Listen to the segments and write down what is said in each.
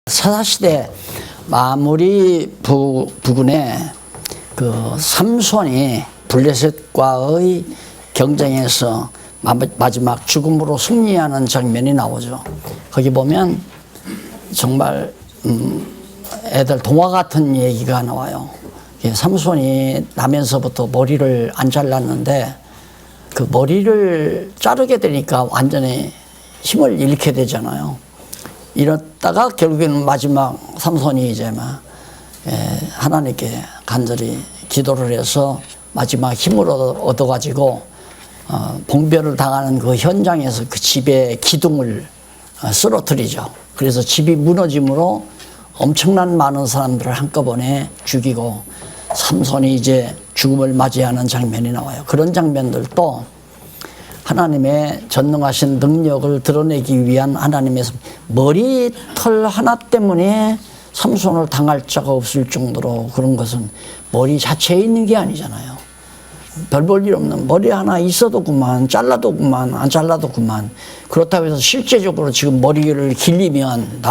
사사시대 마무리 부근에 그 삼손이 블레셋과의 경쟁에서 마지막 죽음으로 승리하는 장면이 나오죠. 거기 보면 정말 애들 동화 같은 얘기가 나와요. 삼손이 나면서부터 머리를 안 잘랐는데 그 머리를 자르게 되니까 완전히 힘을 잃게 되잖아요. 이랬다가 결국에는 마지막 삼손이 이제 막 하나님께 간절히 기도를 해서 마지막 힘을 얻어가지고 봉변을 당하는 그 현장에서 그 집의 기둥을 쓰러뜨리죠. 그래서 집이 무너짐으로 엄청난 많은 사람들을 한꺼번에 죽이고 삼손이 이제 죽음을 맞이하는 장면이 나와요. 그런 장면들도 하나님의 전능하신 능력을 드러내기 위한 하나님의 머리털 하나 때문에 삼손을 당할 자가 없을 정도로 그런 것은 머리 자체에 있는 게 아니잖아요. 별 볼 일 없는 머리 하나 있어도 그만, 잘라도 그만, 안 잘라도 그만. 그렇다고 해서 실제적으로 지금 머리를 길리면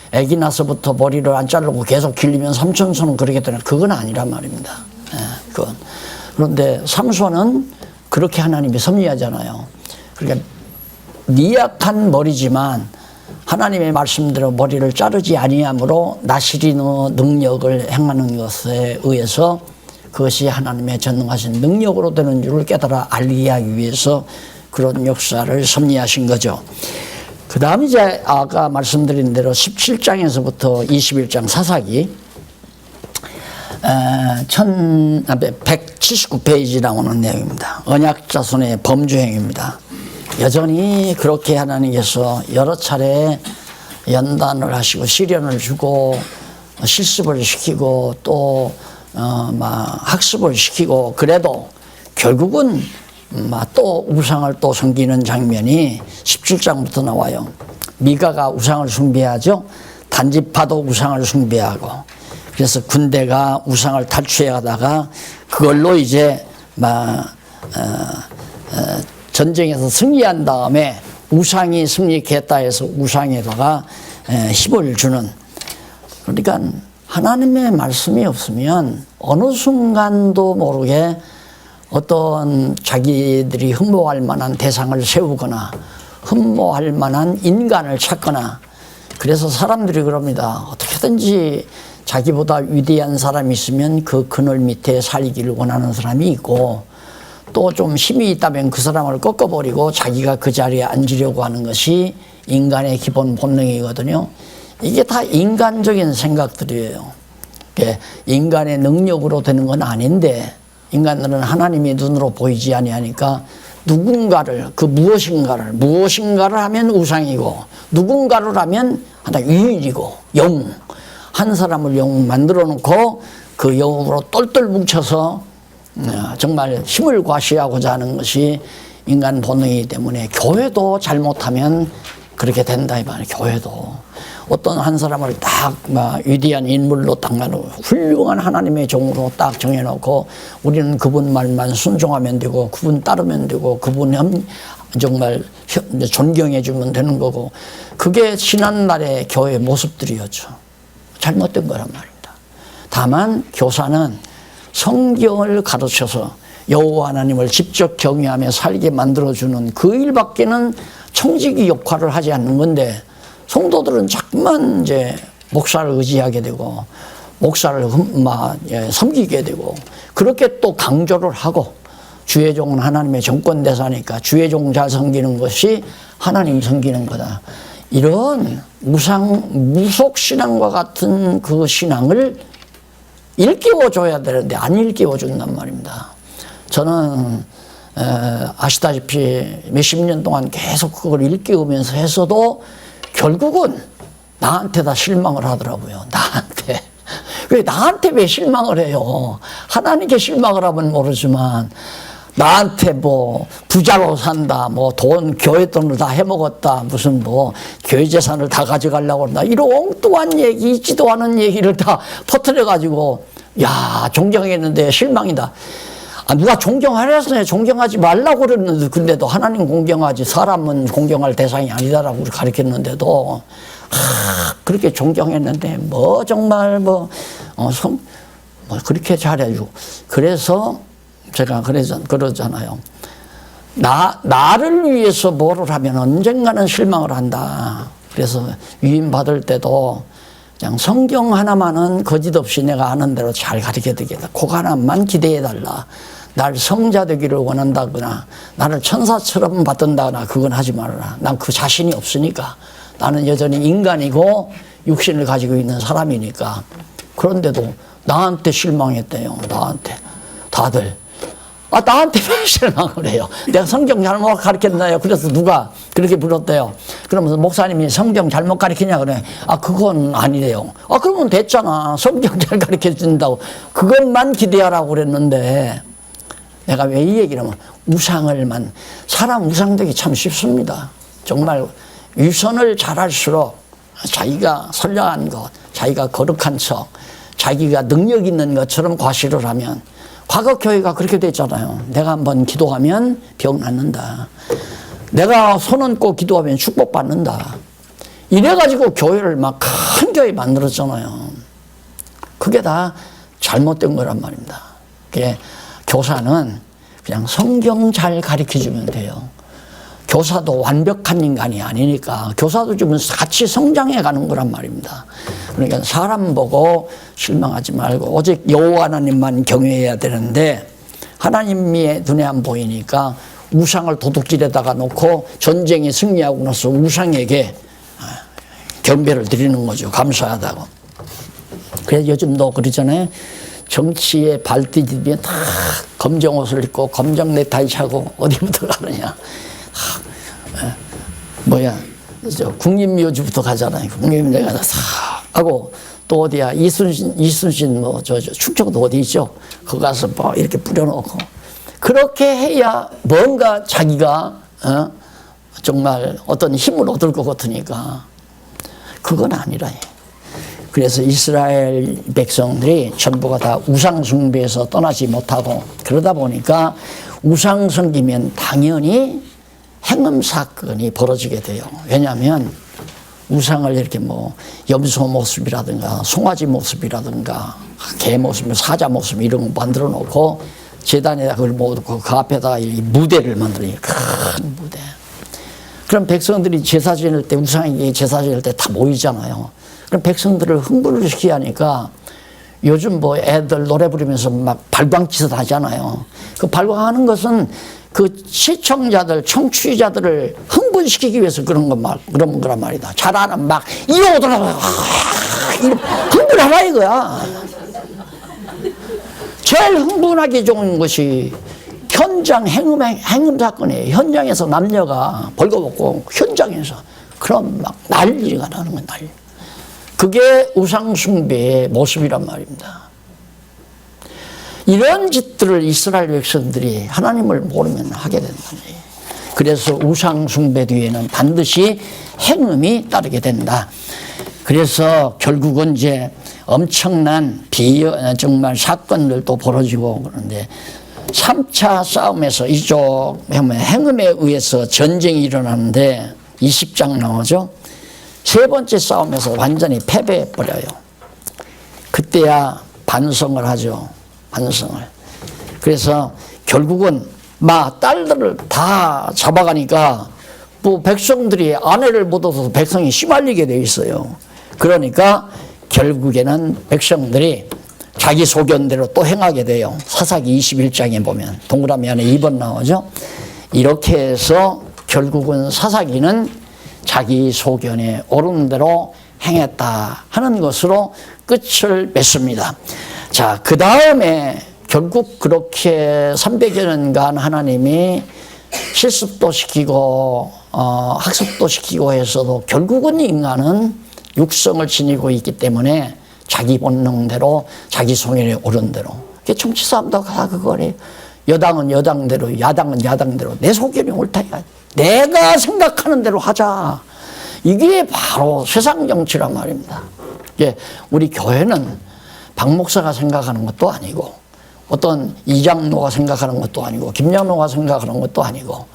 아기 나서부터 머리를 안 자르고 계속 길리면 삼손은 그러게 되나? 그건 아니란 말입니다. 그건. 그런데 삼손은 그렇게 하나님이 섭리하잖아요. 그러니까 미약한 머리지만 하나님의 말씀대로 머리를 자르지 아니함으로 나시리는 능력을 행하는 것에 의해서 그것이 하나님의 전능하신 능력으로 되는 줄을 깨달아 알리게 하기 위해서 그런 역사를 섭리하신 거죠. 그 다음 이제 아까 말씀드린 대로 17장에서부터 21장 사사기 179페이지 나오는 내용입니다. 언약자손의 범죄행위입니다. 여전히 그렇게 하나님께서 여러 차례 연단을 하시고 시련을 주고 실습을 시키고 또 학습을 시키고 그래도 결국은 또 우상을 또 섬기는 장면이 17장부터 나와요. 미가가 우상을 숭배하죠. 단지파도 우상을 숭배하고 그래서 군대가 우상을 탈취해 가다가 그걸로 이제 전쟁에서 승리한 다음에 우상이 승리했다 해서 우상에다가 힘을 주는. 그러니까 하나님의 말씀이 없으면 어느 순간도 모르게 어떤 자기들이 흠모할 만한 대상을 세우거나 흠모할 만한 인간을 찾거나 그래서 사람들이 그럽니다. 어떻게든지 자기보다 위대한 사람이 있으면 그 그늘 밑에 살기를 원하는 사람이 있고 또 좀 힘이 있다면 그 사람을 꺾어버리고 자기가 그 자리에 앉으려고 하는 것이 인간의 기본 본능이거든요. 이게 다 인간적인 생각들이에요. 인간의 능력으로 되는 건 아닌데 인간들은 하나님이 눈으로 보이지 아니하니까 누군가를 무엇인가를 하면 우상이고 누군가를 하면 하나 유일이고 영웅 한 사람을 영웅 만들어 놓고 그 영웅으로 똘똘 뭉쳐서 정말 힘을 과시하고자 하는 것이 인간 본능이기 때문에 교회도 잘못하면 그렇게 된다 이 말이에요. 교회도 어떤 한 사람을 딱 위대한 인물로 딱 훌륭한 하나님의 종으로 딱 정해놓고 우리는 그분 말만 순종하면 되고 그분 따르면 되고 그분 정말 존경해 주면 되는 거고 그게 지난날의 교회 모습들이었죠. 잘못된 거란 말입니다. 다만 교사는 성경을 가르쳐서 여호와 하나님을 직접 경외하며 살게 만들어주는 그 일밖에는 청지기 역할을 하지 않는 건데 성도들은 자꾸만 이제 목사를 의지하게 되고 목사를 섬기게 되고 그렇게 또 강조를 하고 주의 종은 하나님의 정권 대사니까 주의 종 잘 섬기는 것이 하나님 섬기는 거다. 이런 무속신앙과 같은 그 신앙을 일깨워줘야 되는데 안 일깨워준단 말입니다. 저는 아시다시피 몇십 년 동안 계속 그걸 일깨우면서 해서도 결국은 나한테 다 실망을 하더라고요. 나한테. 나한테 왜 실망을 해요? 하나님께 실망을 하면 모르지만 나한테 부자로 산다, 돈, 교회 돈을 다 해먹었다, 무슨 교회 재산을 다 가져가려고 한다. 이런 엉뚱한 얘기, 있지도 않은 얘기를 다 퍼뜨려가지고, 야, 존경했는데 실망이다. 누가 존경하래서 존경하지 말라고 그랬는데, 근데도 하나님 공경하지, 사람은 공경할 대상이 아니다라고 가르쳤는데도, 그렇게 존경했는데 뭐 정말 그렇게 잘해주고. 그래서 제가 그러잖아요. 나를 위해서 뭐를 하면 언젠가는 실망을 한다. 그래서 위임 받을 때도 그냥 성경 하나만은 거짓 없이 내가 아는 대로 잘 가르쳐 드리겠다. 그거 하나만 기대해 달라. 날 성자 되기를 원한다거나 나를 천사처럼 받든다거나 그건 하지 말아라. 난 그 자신이 없으니까. 나는 여전히 인간이고 육신을 가지고 있는 사람이니까. 그런데도 나한테 실망했대요. 나한테. 다들. 나한테 왜 실망을 해요? 내가 성경 잘못 가르쳤나요? 그래서 누가 그렇게 불렀대요. 그러면서 목사님이 성경 잘못 가르치냐 그래. 그건 아니래요. 그러면 됐잖아. 성경 잘 가르쳐 준다고. 그것만 기대하라고 그랬는데 내가 왜 이 얘기를 하면 사람 우상되기 참 쉽습니다. 정말 위선을 잘할수록 자기가 선량한 것, 자기가 거룩한 척, 자기가 능력 있는 것처럼 과시를 하면 과거 교회가 그렇게 됐잖아요. 내가 한번 기도하면 병 낫는다. 내가 손 얹고 기도하면 축복받는다. 이래가지고 교회를 막 큰 교회 만들었잖아요. 그게 다 잘못된 거란 말입니다. 교사는 그냥 성경 잘 가르쳐주면 돼요. 교사도 완벽한 인간이 아니니까 교사도 좀 같이 성장해 가는 거란 말입니다. 그러니까 사람 보고 실망하지 말고 오직 여호와 하나님만 경외해야 되는데 하나님이 눈에 안 보이니까 우상을 도둑질에다가 놓고 전쟁에 승리하고 나서 우상에게 경배를 드리는 거죠. 감사하다고. 그래서 요즘도 그러잖아요. 정치에 발디디면 다 검정 옷을 입고 검정 넥타이 차고 어디부터 가느냐. 국립묘지부터 가잖아요. 국립묘지 가서 싹 하고 또 어디야 이순신 충청도 어디 있죠? 거기 가서 이렇게 뿌려놓고 그렇게 해야 뭔가 자기가 정말 어떤 힘을 얻을 것 같으니까 그건 아니라. 그래서 이스라엘 백성들이 전부가 다 우상 숭배에서 떠나지 못하고 그러다 보니까 우상 섬기면 당연히 행음 사건이 벌어지게 돼요. 왜냐하면 우상을 이렇게 염소 모습이라든가 송아지 모습이라든가 개 모습, 사자 모습 이런 거 만들어 놓고 제단에다 그걸 모으고 그 앞에다 이 무대를 만들어요. 큰 무대. 그럼 백성들이 제사 지낼 때 우상에게 제사 지낼 때 다 모이잖아요. 그럼 백성들을 흥분을 시키게 하니까 요즘 애들 노래 부르면서 막 발광짓을 하잖아요. 그 발광하는 것은 그 시청자들, 청취자들을 흥분시키기 위해서 그런 거란 말이다. 잘하는 이러더라고요. 흥분하라 이거야. 제일 흥분하기 좋은 것이 현장 행음 사건이에요. 현장에서 남녀가 벌거벗고 현장에서 그럼 난리가 나는 거야, 난리. 그게 우상숭배의 모습이란 말입니다. 이런 짓들을 이스라엘 백성들이 하나님을 모르면 하게 된다는 거예요. 그래서 우상숭배 뒤에는 반드시 행음이 따르게 된다. 그래서 결국은 이제 엄청난 정말 사건들도 벌어지고 그러는데 3차 싸움에서 이쪽 행음에 의해서 전쟁이 일어나는데 20장 나오죠. 세 번째 싸움에서 완전히 패배해버려요. 그때야 반성을 하죠. 반성을. 그래서 결국은 딸들을 다 잡아가니까 백성들이 아내를 못 얻어서 백성이 시말리게 돼 있어요. 그러니까 결국에는 백성들이 자기 소견대로 또 행하게 돼요. 사사기 21장에 보면 동그라미 안에 2번 나오죠. 이렇게 해서 결국은 사사기는 자기 소견에 옳은 대로 행했다 하는 것으로 끝을 맺습니다. 자, 그 다음에 결국 그렇게 300여 년간 하나님이 실습도 시키고 학습도 시키고 해서도 결국은 인간은 육성을 지니고 있기 때문에 자기 본능대로 자기 소견에 옳은 대로. 정치싸움도 다 그거래요. 여당은 여당대로 야당은 야당대로 내 소견이 옳다. 내가 생각하는 대로 하자. 이게 바로 세상 정치란 말입니다. 우리 교회는 박 목사가 생각하는 것도 아니고 어떤 이장로가 생각하는 것도 아니고 김장로가 생각하는 것도 아니고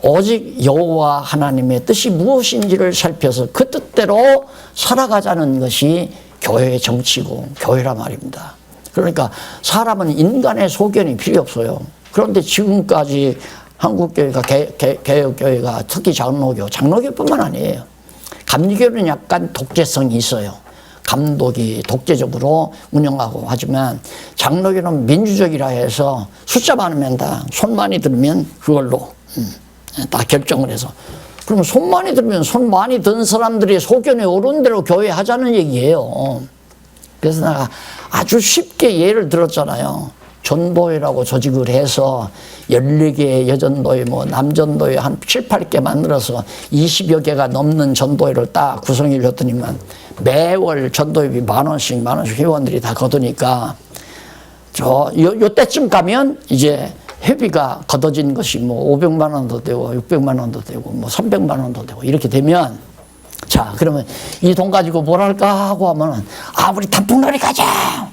오직 여호와 하나님의 뜻이 무엇인지를 살펴서 그 뜻대로 살아가자는 것이 교회의 정치고 교회란 말입니다. 그러니까 사람은 인간의 소견이 필요 없어요. 그런데 지금까지 한국교회가 개혁교회가 특히 장로교뿐만 아니에요. 감리교는 약간 독재성이 있어요. 감독이 독재적으로 운영하고 하지만 장로교는 민주적이라 해서 숫자 많으면 다 손 많이 들면 그걸로 다 결정을 해서 그러면 손 많이 들면 손 많이 든 사람들이 소견에 오른 대로 교회 하자는 얘기예요. 그래서 내가 아주 쉽게 예를 들었잖아요. 전도회라고 조직을 해서 14개의 여전도회, 남전도회 한 7, 8개 만들어서 20여 개가 넘는 전도회를 딱 구성해 줬더니만 매월 전도회비 만 원씩 회원들이 다 거두니까 요 때쯤 가면 이제 회비가 걷어진 것이 500만 원도 되고 600만 원도 되고 300만 원도 되고 이렇게 되면 자, 그러면 이 돈 가지고 뭘 할까 하고 하면은 우리 단풍놀이 가자.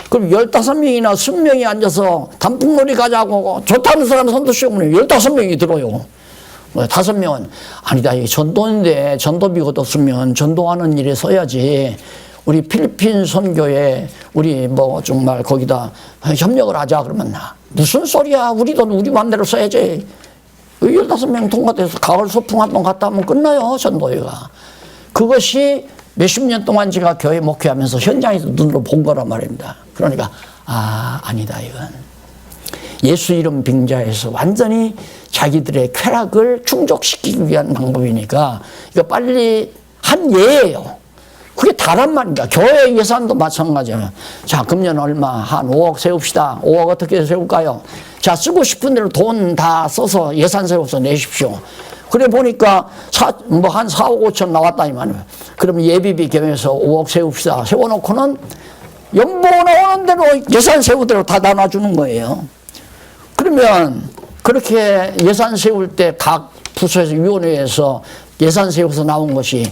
그럼 15명이나 20명이 앉아서 단풍놀이 가자고 좋다는 사람 손도 씌우면 15명이 들어요. 5명은 아니다, 이게 전도인데 전도비가 없으면 전도하는 일에 써야지. 우리 필리핀 선교에 우리 정말 거기다 협력을 하자 그러면 무슨 소리야. 우리 돈 우리 맘대로 써야지. 15명 통과돼서 가을 소풍 한번 갔다 하면 끝나요, 전도회가. 그것이 몇십 년 동안 제가 교회 목회하면서 현장에서 눈으로 본 거란 말입니다. 그러니까 아니다, 이건 예수 이름 빙자해서 완전히 자기들의 쾌락을 충족시키기 위한 방법이니까 이거 빨리 한 예예요. 그게 다란 말입니다. 교회 예산도 마찬가지예요. 자, 금년 얼마 한 5억 세웁시다. 5억 어떻게 세울까요? 자, 쓰고 싶은 대로 돈 다 써서 예산 세워서 내십시오. 그래 보니까 한 4억 5천 나왔다 이 말이에요. 그러면 예비비 겸해서 5억 세웁시다. 세워놓고는 연봉 나오는 대로 예산 세우대로 다 나눠주는 거예요. 그러면 그렇게 예산 세울 때 각 부서에서 위원회에서 예산 세워서 나온 것이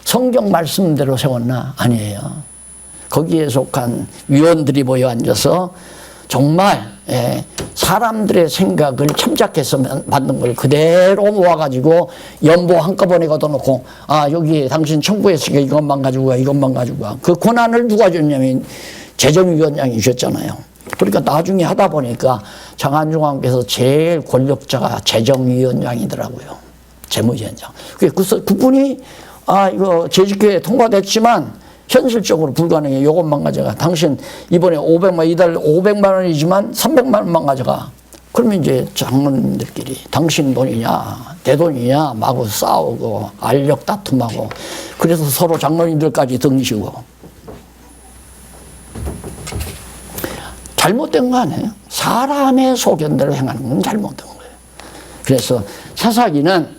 성경 말씀대로 세웠나? 아니에요. 거기에 속한 위원들이 모여 앉아서 정말 사람들의 생각을 참작해서 만든 걸 그대로 모아가지고 연보 한꺼번에 걷어놓고 여기 당신 청구했으니까 이것만 가지고 가, 이것만 가지고 가. 그 권한을 누가 줬냐면 재정위원장이 주셨잖아요. 그러니까 나중에 하다 보니까 장안중앙께서 제일 권력자가 재정위원장이더라고요. 재무위원장. 그분이 이거 재직회에 통과됐지만 현실적으로 불가능해. 요것만 가져가. 당신 이번에 500만, 이달 500만 원이지만 300만 원만 가져가. 그러면 이제 장로님들끼리 당신 돈이냐, 내 돈이냐, 마구 싸우고, 알력 다툼하고, 그래서 서로 장로님들까지 등지고. 잘못된 거 아니에요? 사람의 소견대로 행하는 건 잘못된 거예요. 그래서 사사기는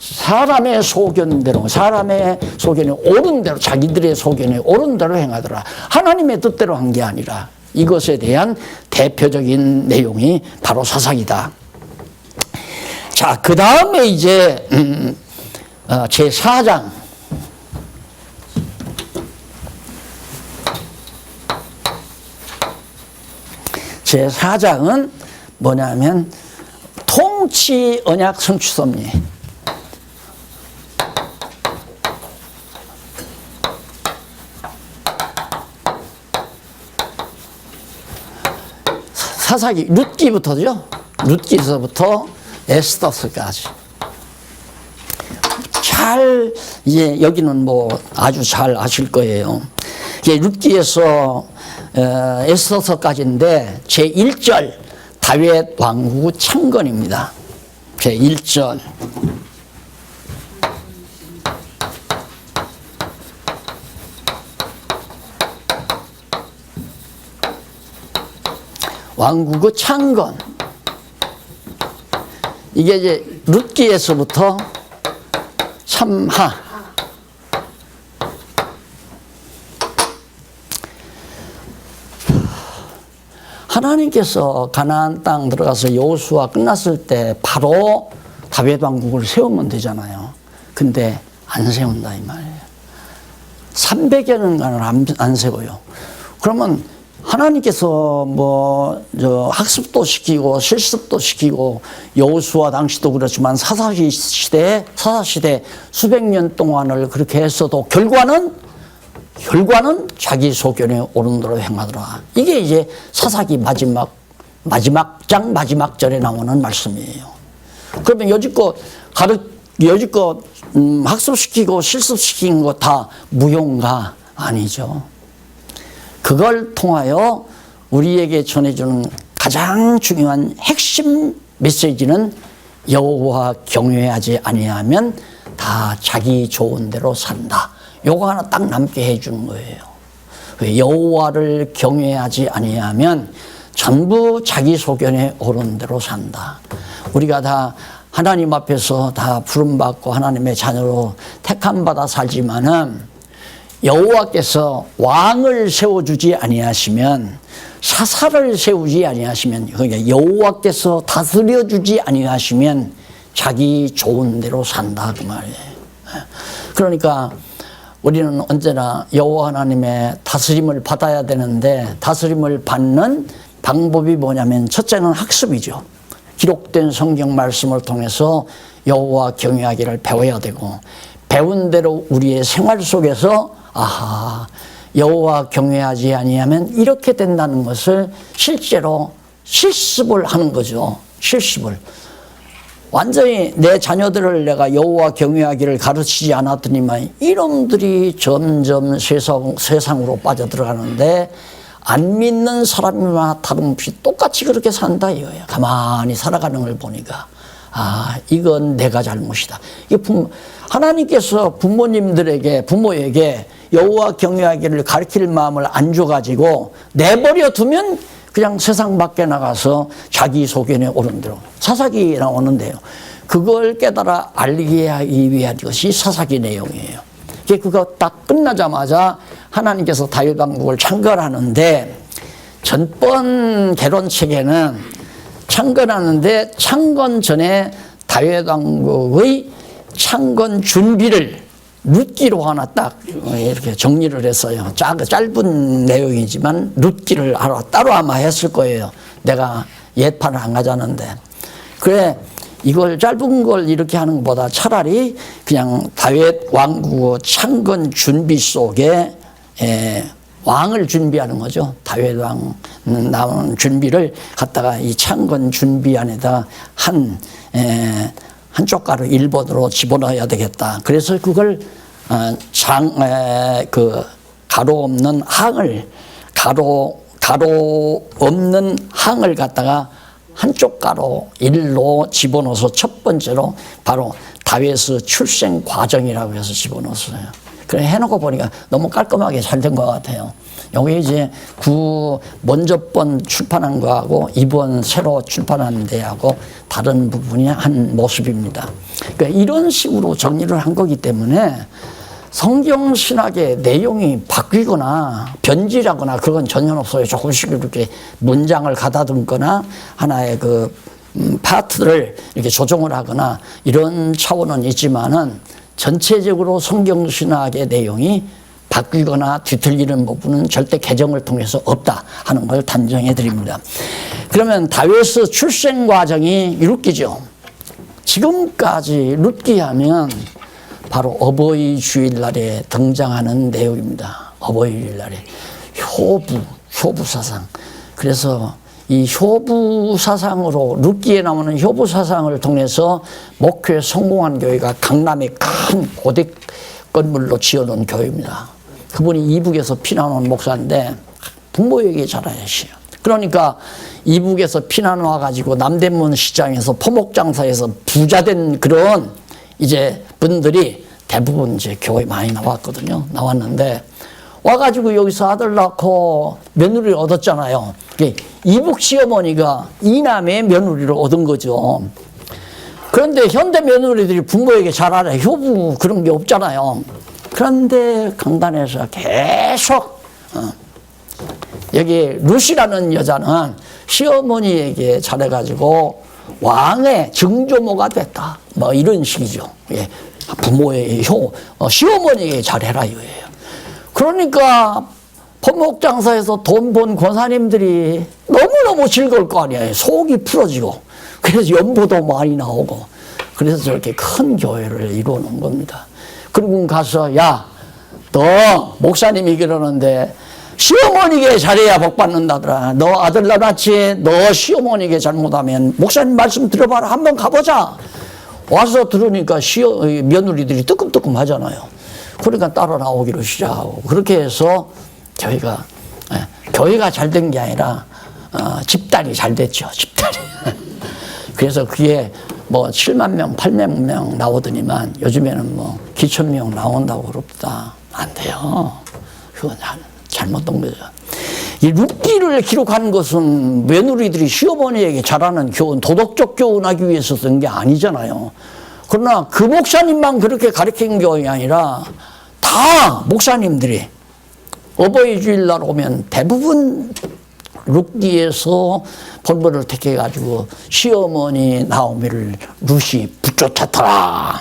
사람의 소견대로, 사람의 소견이 옳은 대로, 자기들의 소견이 옳은 대로 행하더라. 하나님의 뜻대로 한 게 아니라 이것에 대한 대표적인 내용이 바로 사사기다. 자, 그 다음에 이제 제4장. 제4장은 뭐냐면 통치 언약 성취섭리. 사사기 룻기부터죠. 룻기서부터 에스더서까지. 이제 여기는 아주 잘 아실 거예요. 이게 룻기에서 에스더서까지인데 제1절 다윗 왕후 창건입니다. 제1절. 왕국의 창건. 이게 이제 룻기에서부터 3하. 하나님께서 가나안 땅 들어가서 여호수아 끝났을 때 바로 다윗 왕국을 세우면 되잖아요. 근데 안 세운다 이 말이에요. 300여 년간을 안 세워요. 그러면 하나님께서 학습도 시키고 실습도 시키고 여호수아 당시도 그렇지만 사사시대 수백 년 동안을 그렇게 했어도 결과는 자기 소견에 오른 대로 행하더라. 이게 이제 사사기 마지막 절에 나오는 말씀이에요. 그러면 여지껏 학습시키고 실습시킨 거 다 무용가? 아니죠. 그걸 통하여 우리에게 전해주는 가장 중요한 핵심 메시지는 여호와 경외하지 아니하면 다 자기 좋은 대로 산다. 요거 하나 딱 남게 해주는 거예요. 여호와를 경외하지 아니하면 전부 자기 소견에 오른 대로 산다. 우리가 다 하나님 앞에서 다 부름받고 하나님의 자녀로 택함받아 살지만은 여호와께서 왕을 세워주지 아니하시면, 사사를 세우지 아니하시면, 그러니까 여호와께서 다스려주지 아니하시면 자기 좋은 대로 산다 그 말이에요. 그러니까 우리는 언제나 여호와 하나님의 다스림을 받아야 되는데, 다스림을 받는 방법이 뭐냐면 첫째는 학습이죠. 기록된 성경 말씀을 통해서 여호와 경외하기를 배워야 되고, 배운 대로 우리의 생활 속에서 아하, 여호와 경외하지 아니하면 이렇게 된다는 것을 실제로 실습을 하는 거죠. 실습을. 완전히 내 자녀들을 내가 여호와 경외하기를 가르치지 않았더니만 이놈들이 점점 세상으로 빠져들어가는데, 안 믿는 사람이나 다름없이 똑같이 그렇게 산다 이거예요. 가만히 살아가는 걸 보니까 이건 내가 잘못이다. 하나님께서 부모에게 여호와 경외하기를 가르칠 마음을 안 줘가지고 내버려 두면 그냥 세상 밖에 나가서 자기 소견에 오른 대로, 사사기 나오는데요. 그걸 깨달아 알게 하기 위한 것이 사사기 내용이에요. 그거 딱 끝나자마자 하나님께서 다윗 왕국을 창건하는데, 전번 개론책에는 창건하는데 창건 전에 다윗 왕국의 창건 준비를 룻기로 하나 딱 이렇게 정리를 했어요. 짧은 내용이지만 룻기를 따로 아마 했을 거예요. 내가 예판을 안 가자는데. 그래, 이걸 짧은 걸 이렇게 하는 것보다 차라리 그냥 다윗 왕국 창건 준비 속에 왕을 준비하는 거죠. 다윗 왕 나오는 준비를 갖다가 이 창건 준비 안에다 한 쪽가루 1번으로 집어넣어야 되겠다. 그래서 그걸 가로 없는 항을 갖다가 한쪽 가로 1로 집어넣어서 첫 번째로 바로 다윗의 출생 과정이라고 해서 집어넣었어요. 그래 해놓고 보니까 너무 깔끔하게 잘 된 것 같아요. 여기 이제 먼저 번 출판한 거하고 이번 새로 출판한 데하고 다른 부분이 한 모습입니다. 그러니까 이런 식으로 정리를 한 거기 때문에 성경 신학의 내용이 바뀌거나 변질하거나 그건 전혀 없어요. 조금씩 이렇게 문장을 가다듬거나 하나의 파트를 이렇게 조정을 하거나 이런 차원은 있지만은 전체적으로 성경 신학의 내용이 바뀌거나 뒤틀리는 부분은 절대 개정을 통해서 없다 하는 걸 단정해 드립니다. 그러면 다윗의 출생 과정이 룻기죠. 지금까지 룻기 하면 바로 어버이 주일날에 등장하는 내용입니다. 어버이 주일날에 효부 사상. 그래서 이 효부 사상으로 룻기에 나오는 효부 사상을 통해서 목회에 성공한 교회가 강남의 큰 고대 건물로 지어놓은 교회입니다. 그분이 이북에서 피난 온 목사인데 부모에게 잘하시요. 그러니까 이북에서 피난 와가지고 남대문 시장에서 포목장사에서 부자된 그런 이제 분들이 대부분 이제 교회 많이 나왔거든요. 나왔는데 와가지고 여기서 아들 낳고 며느리를 얻었잖아요. 이북 시어머니가 이남의 며느리를 얻은 거죠. 그런데 현대 며느리들이 부모에게 잘 알아요. 효부 그런 게 없잖아요. 그런데 강단에서 계속 여기 룻이라는 여자는 시어머니에게 잘해가지고 왕의 증조모가 됐다. 뭐 이런 식이죠. 예. 부모의 시어머니에게 잘해라 이거예요. 그러니까 포목 장사에서 돈 번 권사님들이 너무너무 즐거울 거 아니에요. 속이 풀어지고. 그래서 연보도 많이 나오고. 그래서 저렇게 큰 교회를 이루는 겁니다. 그리고 가서, 야, 너 목사님이 그러는데 시어머니에게 잘해야 복 받는다더라. 너 아들 낳았지? 너 시어머니에게 잘못하면 목사님 말씀 들어봐라. 한번 가보자. 와서 들으니까 며느리들이 뜨끔뜨끔 하잖아요. 그러니까 따라 나오기로 시작하고. 그렇게 해서 교회가 잘 된 게 아니라 집단이 잘 됐죠. 집단이. 그래서 그게 뭐 7만 명, 8만 명 나오더니만 요즘에는 뭐 기천 명 나온다고 그럽다. 안 돼요. 그건 잘못된 거죠. 이 룻기를 기록한 것은 며느리들이 시어머니에게 잘하는 교훈, 도덕적 교훈하기 위해서 쓴 게 아니잖아요. 그러나 그 목사님만 그렇게 가르친 교훈이 아니라 다 목사님들이 어버이 주일날 오면 대부분 룻기에서 본문을 택해가지고 시어머니 나오미를 룻이 붙쫓았더라.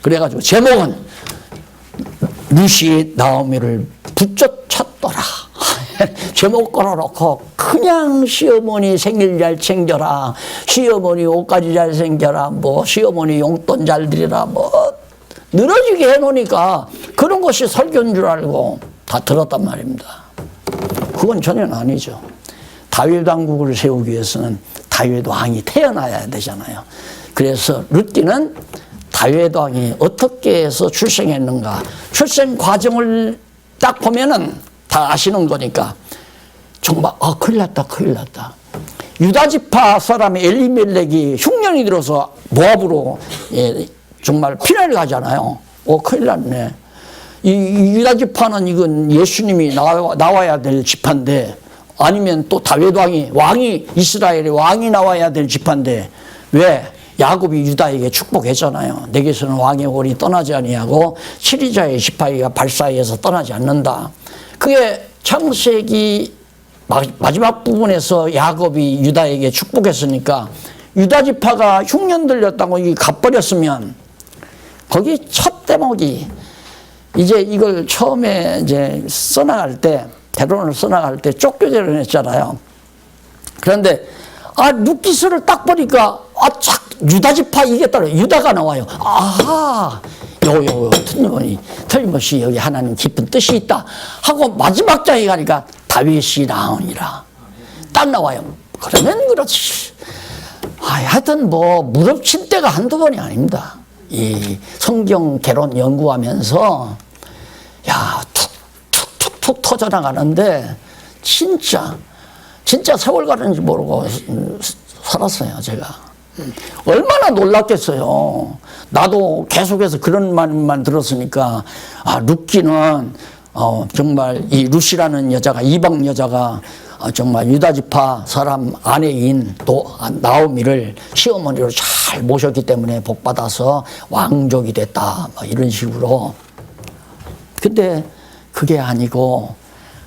그래가지고 제목은 룻이 나오미를 붙쫓았더라. 제목 걸어놓고 그냥 시어머니 생일 잘 챙겨라, 시어머니 옷까지 잘 챙겨라, 뭐 시어머니 용돈 잘 드리라, 뭐 늘어지게 해놓으니까 그런 것이 설교인 줄 알고 다 들었단 말입니다. 그건 전혀 아니죠. 다윗 왕국을 세우기 위해서는 다윗 왕이 태어나야 되잖아요. 그래서 룻기는 다윗 왕이 어떻게 해서 출생했는가, 출생 과정을 딱 보면은 다 아시는 거니까 정말 큰일 났다, 큰일 났다. 유다 지파 사람의 엘리멜렉이 흉년이 들어서 모압으로 정말 피난을 가잖아요. 큰일 났네. 이 유다 지파는 이건 예수님이 나와야 될 지파인데, 아니면 또 다윗 왕이 이스라엘의 왕이 나와야 될 지파인데, 왜? 야곱이 유다에게 축복했잖아요. 내게서는 왕의 홀이 떠나지 아니하고 치리자의 지파이가 발사에서 떠나지 않는다. 그게 창세기 마지막 부분에서 야곱이 유다에게 축복했으니까 유다 지파가 흉년 들렸다고 가버렸으면 거기 첫 대목이 이제 이걸 처음에 이제 써나갈 때, 대론을 써나갈 때 쫓겨내려 했잖아요. 그런데 룻기서를 딱 보니까 착 유다 지파 이겼다. 유다가 나와요. 아하, 틀림없이 여기 하나님 깊은 뜻이 있다 하고 마지막 장에 가니까 다윗이 나오니라 딱 나와요. 그러면 그렇지. 하여튼 뭐 무릎 친 때가 한두 번이 아닙니다. 이 성경 개론 연구하면서 툭툭툭 터져나가는데 진짜 세월 가는지 모르고 살았어요, 제가. 얼마나 놀랐겠어요. 나도 계속해서 그런 말만 들었으니까, 룻기는, 정말 이 룻이라는 여자가, 이방 여자가, 정말 유다지파 사람 아내인 나오미를 시어머니로 잘 모셨기 때문에 복받아서 왕족이 됐다. 뭐 이런 식으로. 근데 그게 아니고,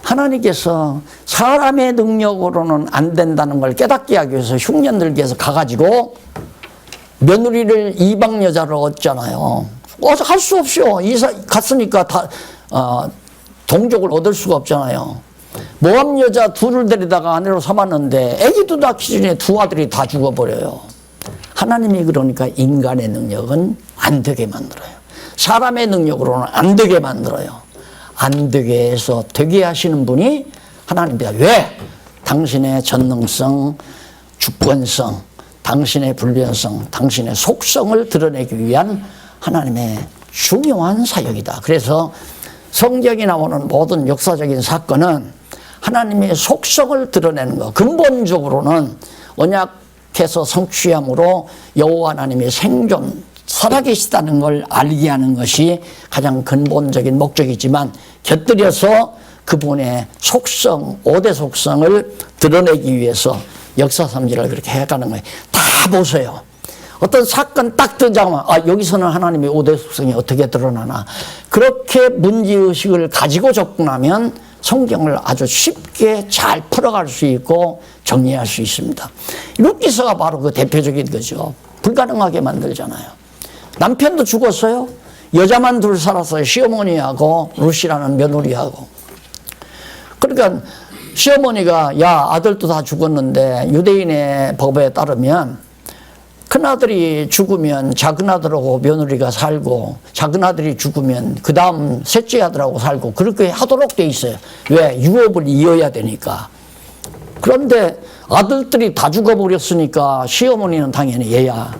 하나님께서 사람의 능력으로는 안 된다는 걸 깨닫게 하기 위해서 흉년 들게 해서 가가지고 며느리를 이방 여자를 얻잖아요. 할 수 없죠. 갔으니까 동족을 얻을 수가 없잖아요. 모함 여자 둘을 데리다가 아내로 삼았는데 아기도 낳기 전에 두 아들이 다 죽어버려요. 하나님이 그러니까 인간의 능력은 안 되게 만들어요. 사람의 능력으로는 안 되게 만들어요. 안 되게 해서 되게 하시는 분이 하나님입니다. 왜? 당신의 전능성, 주권성, 당신의 불변성, 당신의 속성을 드러내기 위한 하나님의 중요한 사역이다. 그래서 성경에 나오는 모든 역사적인 사건은 하나님의 속성을 드러내는 것. 근본적으로는 언약해서 성취함으로 여호와 하나님의 생존, 살아계시다는 걸 알게 하는 것이 가장 근본적인 목적이지만 곁들여서 그분의 속성, 5대 속성을 드러내기 위해서 역사 삼지를 그렇게 해가는 거예요. 다 보세요. 어떤 사건 딱 등장하면 여기서는 하나님의 5대 속성이 어떻게 드러나나. 그렇게 문제의식을 가지고 접근하면 성경을 아주 쉽게 잘 풀어갈 수 있고 정리할 수 있습니다. 룻기서가 바로 그 대표적인 거죠. 불가능하게 만들잖아요. 남편도 죽었어요. 여자만 둘 살았어요. 시어머니하고 룻이라는 며느리하고. 그러니까 시어머니가 야 아들도 다 죽었는데 유대인의 법에 따르면 큰아들이 죽으면 작은아들하고 며느리가 살고 작은아들이 죽으면 그 다음 셋째 아들하고 살고 그렇게 하도록 돼 있어요. 왜? 유업을 이어야 되니까. 그런데 아들들이 다 죽어버렸으니까 시어머니는 당연히 얘야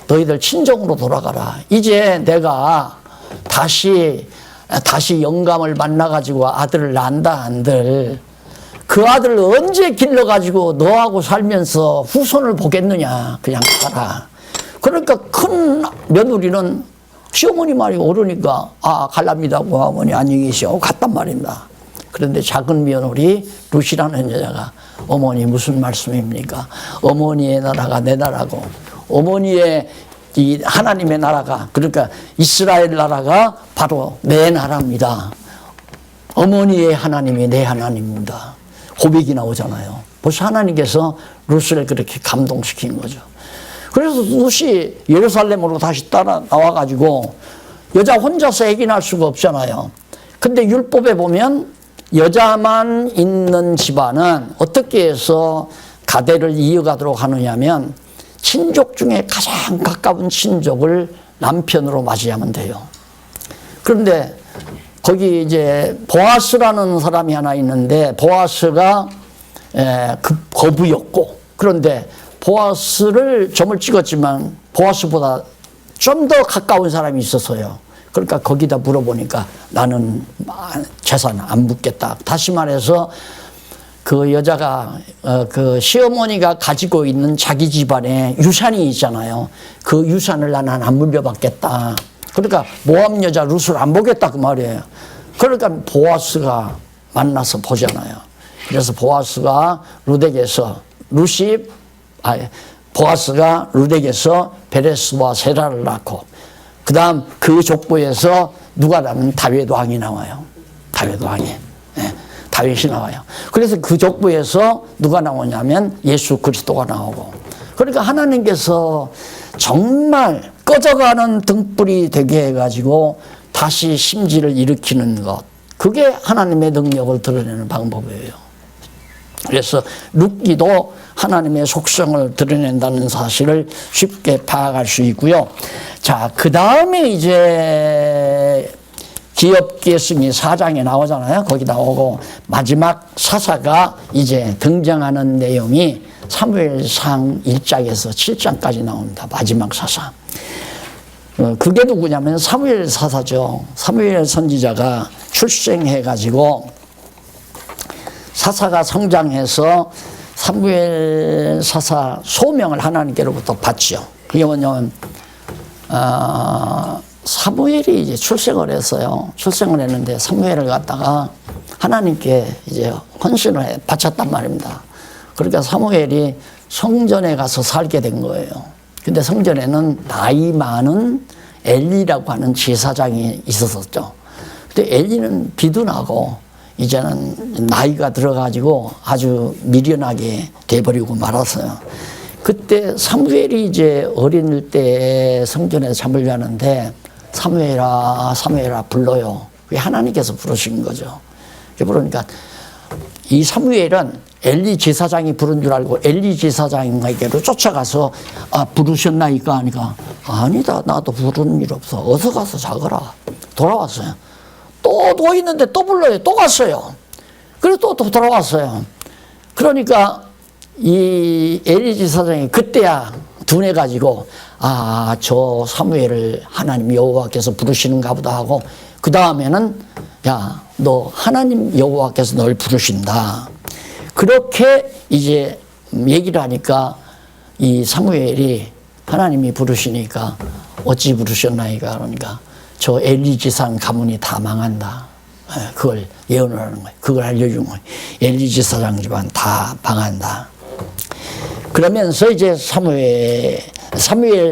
너희들 친정으로 돌아가라. 이제 내가 다시 영감을 만나가지고 아들을 낳는다 한들 그 아들을 언제 길러가지고 너하고 살면서 후손을 보겠느냐. 그냥 가라. 그러니까 큰 며느리는 시어머니 말이 옳으니까 갈랍니다고 어머니 안녕히 계시오 갔단 말입니다. 그런데 작은 며느리 룻이라는 여자가 어머니 무슨 말씀입니까? 어머니의 나라가 내 나라고 어머니의 이 하나님의 나라가 그러니까 이스라엘 나라가 바로 내 나라입니다. 어머니의 하나님이 내 하나님입니다. 고백이 나오잖아요. 벌써 하나님께서 룻을 그렇게 감동시킨 거죠. 그래서 룻이 예루살렘으로 다시 따라 나와가지고 여자 혼자서 애기 낳을 수가 없잖아요. 근데 율법에 보면 여자만 있는 집안은 어떻게 해서 가대를 이어가도록 하느냐면 친족 중에 가장 가까운 친족을 남편으로 맞이하면 돼요. 그런데 거기 이제 보아스라는 사람이 하나 있는데 보아스가 거부였고 그런데 보아스를 점을 찍었지만 보아스보다 좀 더 가까운 사람이 있었어요. 그러니까 거기다 물어보니까 나는 재산 안 묻겠다. 다시 말해서 그 여자가 그 시어머니가 가지고 있는 자기 집안에 유산이 있잖아요. 그 유산을 나는 안 물려받겠다. 그러니까 모함 여자 룻을 안 보겠다 그 말이에요. 그러니까 보아스가 만나서 보잖아요. 그래서 보아스가 룻에게서 베레스와 세라를 낳고 그 다음 그 족보에서 누가 나면 다윗 왕이 나와요. 다윗 왕이. 다윗이 나와요. 그래서 그 족보에서 누가 나오냐면 예수 그리스도가 나오고 그러니까 하나님께서 정말 꺼져가는 등불이 되게 해가지고 다시 심지를 일으키는 것 그게 하나님의 능력을 드러내는 방법이에요. 그래서 룻기도 하나님의 속성을 드러낸다는 사실을 쉽게 파악할 수 있고요. 자, 그 다음에 이제 기업계승이 4장에 나오잖아요. 거기 나오고 마지막 사사가 이제 등장하는 내용이 사무엘상 1장에서 7장까지 나옵니다. 마지막 사사. 그게 누구냐면 사무엘 사사죠. 사무엘 선지자가 출생해가지고 사사가 성장해서 사무엘 사사 소명을 하나님께로부터 받죠. 그게 뭐냐면 사무엘이 이제 출생을 했어요. 출생을 했는데 사무엘을 갖다가 하나님께 이제 헌신을 바쳤단 말입니다. 그러니까 사무엘이 성전에 가서 살게 된 거예요. 근데 성전에는 나이 많은 엘리라고 하는 제사장이 있었었죠. 근데 엘리는 비둔하고 이제는 나이가 들어가지고 아주 미련하게 돼버리고 말았어요. 그때 사무엘이 이제 어린 때 성전에 잠을 자는데 사무엘아 사무엘아 불러요. 그게 하나님께서 부르신 거죠. 그러니까 이 사무엘은 엘리 제사장이 부른 줄 알고 엘리 제사장에게로 쫓아가서 부르셨나이까 하니까 아니다 나도 부르는 일 없어 어서 가서 자거라. 돌아왔어요. 또 누워있는데 또 불러요. 또 갔어요. 그래서 또 돌아왔어요. 그러니까 이 엘리 제사장이 그때야 둔해가지고 저 사무엘을 하나님 여호와께서 부르시는가 보다 하고 그 다음에는 야 너 하나님 여호와께서 널 부르신다. 그렇게 이제 얘기를 하니까 이 사무엘이 하나님이 부르시니까 어찌 부르셨나이까 그러니까 저 엘리 제사장 가문이 다 망한다. 그걸 예언을 하는 거예요. 그걸 알려준 거예요. 엘리 제사장 집안 다 망한다. 그러면서 이제 사무엘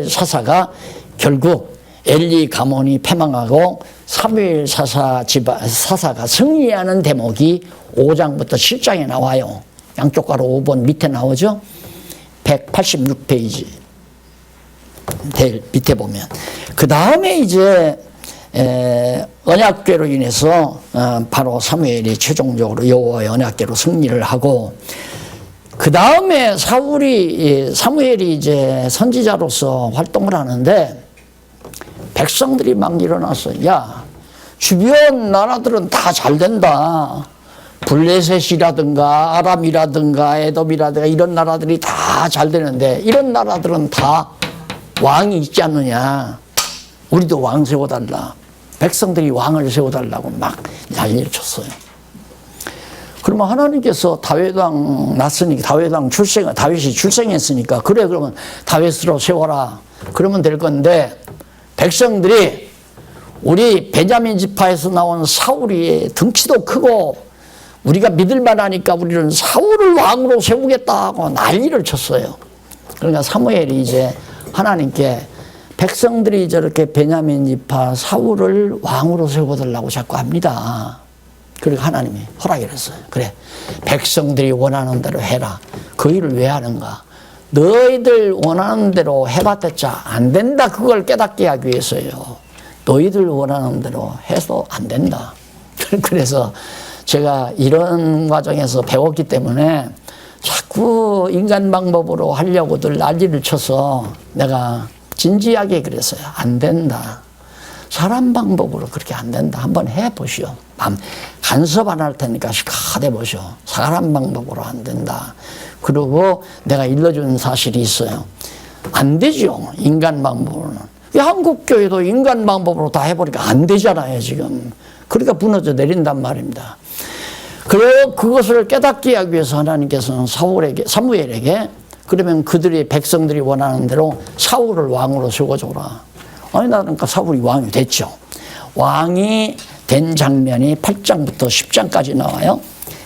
사사가 결국 엘리 가문이 패망하고 사무엘 사사가 승리하는 대목이 5장부터 7장에 나와요. 양쪽 가로 5번 밑에 나오죠. 186페이지 밑에 보면 그 다음에 이제 언약궤로 인해서 바로 사무엘이 최종적으로 여호와의 언약궤로 승리를 하고, 그 다음에 사무엘이 이제 선지자로서 활동을 하는데 백성들이 막 일어났어. 야, 주변 나라들은 다 잘 된다. 블레셋이라든가 아람이라든가 에돔이라든가 이런 나라들이 다 잘 되는데 이런 나라들은 다 왕이 있지 않느냐. 우리도 왕 세워달라. 백성들이 왕을 세워달라고 막 난리를 쳤어요. 그러면 하나님께서 다윗왕 났으니까, 다윗이 출생했으니까, 그래, 그러면 다윗으로 세워라. 그러면 될 건데, 백성들이 우리 베냐민 지파에서 나온 사울이 덩치도 크고, 우리가 믿을만하니까 우리는 사울을 왕으로 세우겠다고 난리를 쳤어요. 그러니까 사무엘이 이제 하나님께 백성들이 저렇게 베냐민 지파 사울을 왕으로 세워달라고 자꾸 합니다. 그리고 하나님이 허락을 했어요. 그래, 백성들이 원하는 대로 해라. 그 일을 왜 하는가? 너희들 원하는 대로 해봤자 안 된다. 그걸 깨닫게 하기 위해서요. 너희들 원하는 대로 해서 안 된다. 그래서 제가 이런 과정에서 배웠기 때문에 자꾸 인간 방법으로 하려고들 난리를 쳐서 내가 진지하게 그랬어요. 안 된다. 사람 방법으로 그렇게 안 된다. 한번 해보시오. 간섭 안 할 테니까 시카대 보시오. 사람 방법으로 안 된다. 그리고 내가 일러준 사실이 있어요. 안 되죠. 인간 방법으로는. 한국교회도 인간 방법으로 다 해보니까 안 되잖아요, 지금. 그러니까 무너져 내린단 말입니다. 그래서 그것을 깨닫게 하기 위해서 하나님께서는 사무엘에게 그러면 그들이 백성들이 원하는 대로 사울을 왕으로 세워줘라. 아니, 나는 그러니까 사울이 왕이 됐죠. 왕이 된 장면이 8장부터 10장까지 나와요.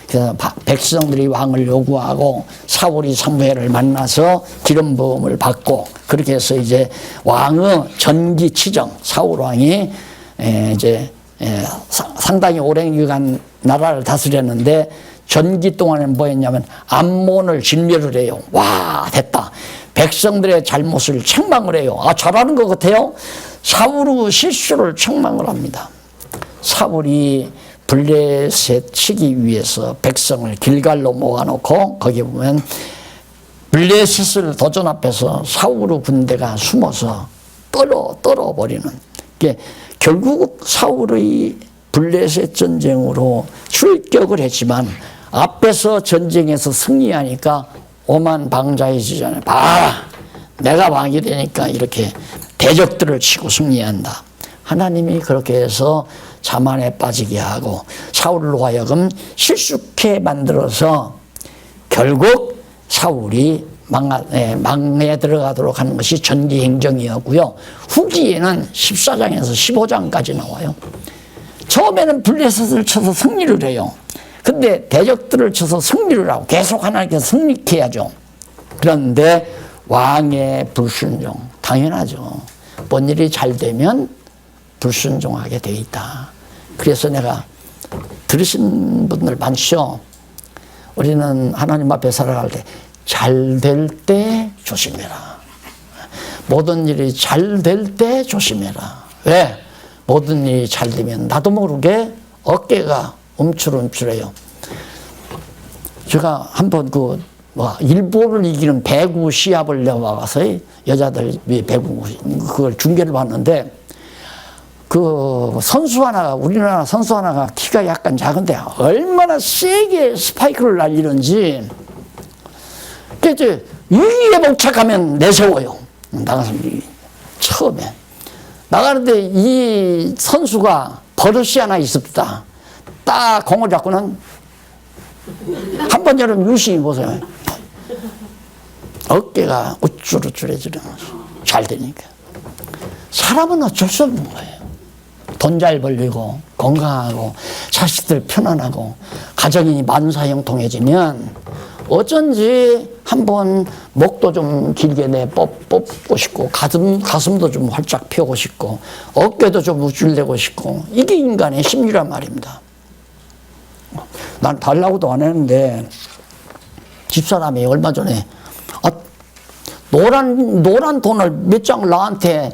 그래서 백성들이 왕을 요구하고 사울이 사무엘을 만나서 기름 부음을 받고, 그렇게 해서 이제 왕의 전기 치정, 사울 왕이 이제 상당히 오랜 기간 나라를 다스렸는데 전기 동안에 뭐 했냐면 암몬을 진멸을 해요. 와, 됐다. 백성들의 잘못을 책망을 해요. 아, 잘하는 것 같아요. 사울의 실수를 책망을 합니다. 사울이 블레셋 치기 위해서 백성을 길갈로 모아놓고 거기 보면 블레셋을 도전 앞에서 사울의 군대가 숨어서 떨어버리는 게, 결국 사울의 블레셋 전쟁으로 출격을 했지만 앞에서 전쟁에서 승리하니까 오만방자해지잖아요. 봐라, 내가 왕이 되니까 이렇게 대적들을 치고 승리한다. 하나님이 그렇게 해서 자만에 빠지게 하고 사울로 하여금 실수케 만들어서 결국 사울이 망에 들어가도록 하는 것이 전기행정이었고요. 후기에는 14장에서 15장까지 나와요. 처음에는 블레셋을 쳐서 승리를 해요. 근데 대적들을 쳐서 승리를 하고 계속 하나님께서 승리케 해야죠. 그런데 왕의 불순종, 당연하죠. 뭔 일이 잘 되면 불순종하게 돼 있다. 그래서 내가 들으신 분들 많죠. 우리는 하나님 앞에 살아갈 때 잘 될 때 조심해라. 모든 일이 잘 될 때 조심해라. 왜? 모든 일이 잘 되면 나도 모르게 어깨가 움츠름츠해요. 제가 한번 일본을 이기는 배구 시합을 나가서 여자들 배구 그걸 중계를 봤는데, 그 선수 하나가, 우리나라 선수 하나가 키가 약간 작은데 얼마나 세게 스파이크를 날리는지, 이제 위기에 봉착하면 내세워요. 나가서 처음에 나가는데 이 선수가 버릇이 하나 있었다. 딱 공을 잡고는 한번 여러분 유심히 보세요. 어깨가 우쭐우쭐해지는 거죠. 잘 되니까. 사람은 어쩔 수 없는 거예요. 돈 잘 벌리고 건강하고 자식들 편안하고 가정이 만사형통해지면 어쩐지 한번 목도 좀 길게 뽑고 싶고 가슴도 좀 활짝 펴고 싶고 어깨도 좀 우쭐대고 싶고, 이게 인간의 심리란 말입니다. 난 달라고도 안 했는데 집사람이 얼마 전에 노란 돈을 몇 장을 나한테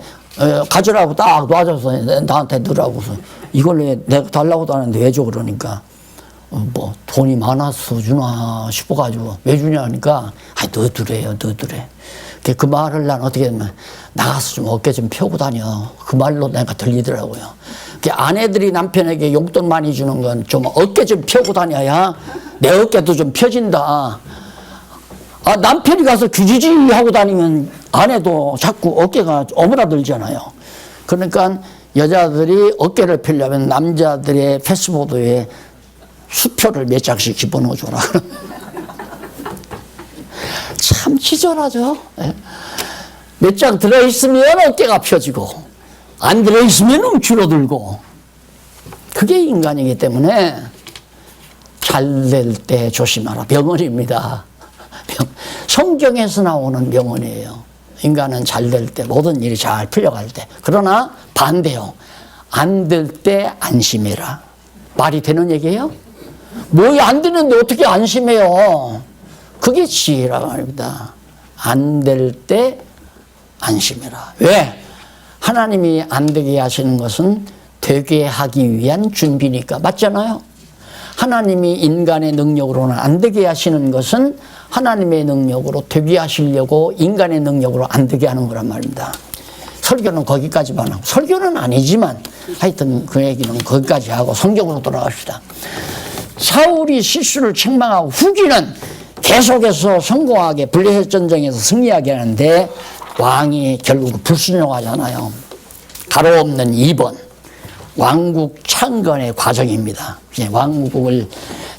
가져라고 딱 놔줘서 나한테 넣으라고서 이걸 왜 내가 달라고도 하는데 왜 줘 그러니까 뭐 돈이 많아서 주나 싶어가지고 왜 주냐 하니까 넣어두래요 넣어두래. 그 말을 난 어떻게 하면 나가서 좀 어깨 좀 펴고 다녀. 그 말로 내가 들리더라고요. 아내들이 남편에게 용돈 많이 주는 건 좀 어깨 좀 펴고 다녀야 내 어깨도 좀 펴진다. 남편이 가서 규지지 하고 다니면 아내도 자꾸 어깨가 오므라들잖아요. 그러니까 여자들이 어깨를 펴려면 남자들의 패스보드에 수표를 몇 장씩 집어넣어줘라. 참 치졸하죠. 몇 장 들어있으면 어깨가 펴지고 안 들어있으면 줄어들고 그게 인간이기 때문에 잘 될 때 조심하라. 명언입니다. 성경에서 나오는 명언이에요. 인간은 잘 될 때 모든 일이 잘 풀려갈 때. 그러나 반대요. 안 될 때 안심해라. 말이 되는 얘기예요? 뭐 안 되는데 어떻게 안심해요? 그게 지혜라고 합니다. 안 될 때 안심해라. 왜? 하나님이 안 되게 하시는 것은 되게 하기 위한 준비니까. 맞잖아요? 하나님이 인간의 능력으로는 안 되게 하시는 것은 하나님의 능력으로 되게 하시려고 인간의 능력으로 안 되게 하는 거란 말입니다. 설교는 거기까지만 하고, 설교는 아니지만 하여튼 그 얘기는 거기까지 하고 성경으로 돌아갑시다. 사울이 실수를 책망하고 후기는 계속해서 성공하게 블레셋 전쟁에서 승리하게 하는데 왕이 결국 불순종하잖아요. 가로 없는 2번 왕국 창건의 과정입니다. 왕국을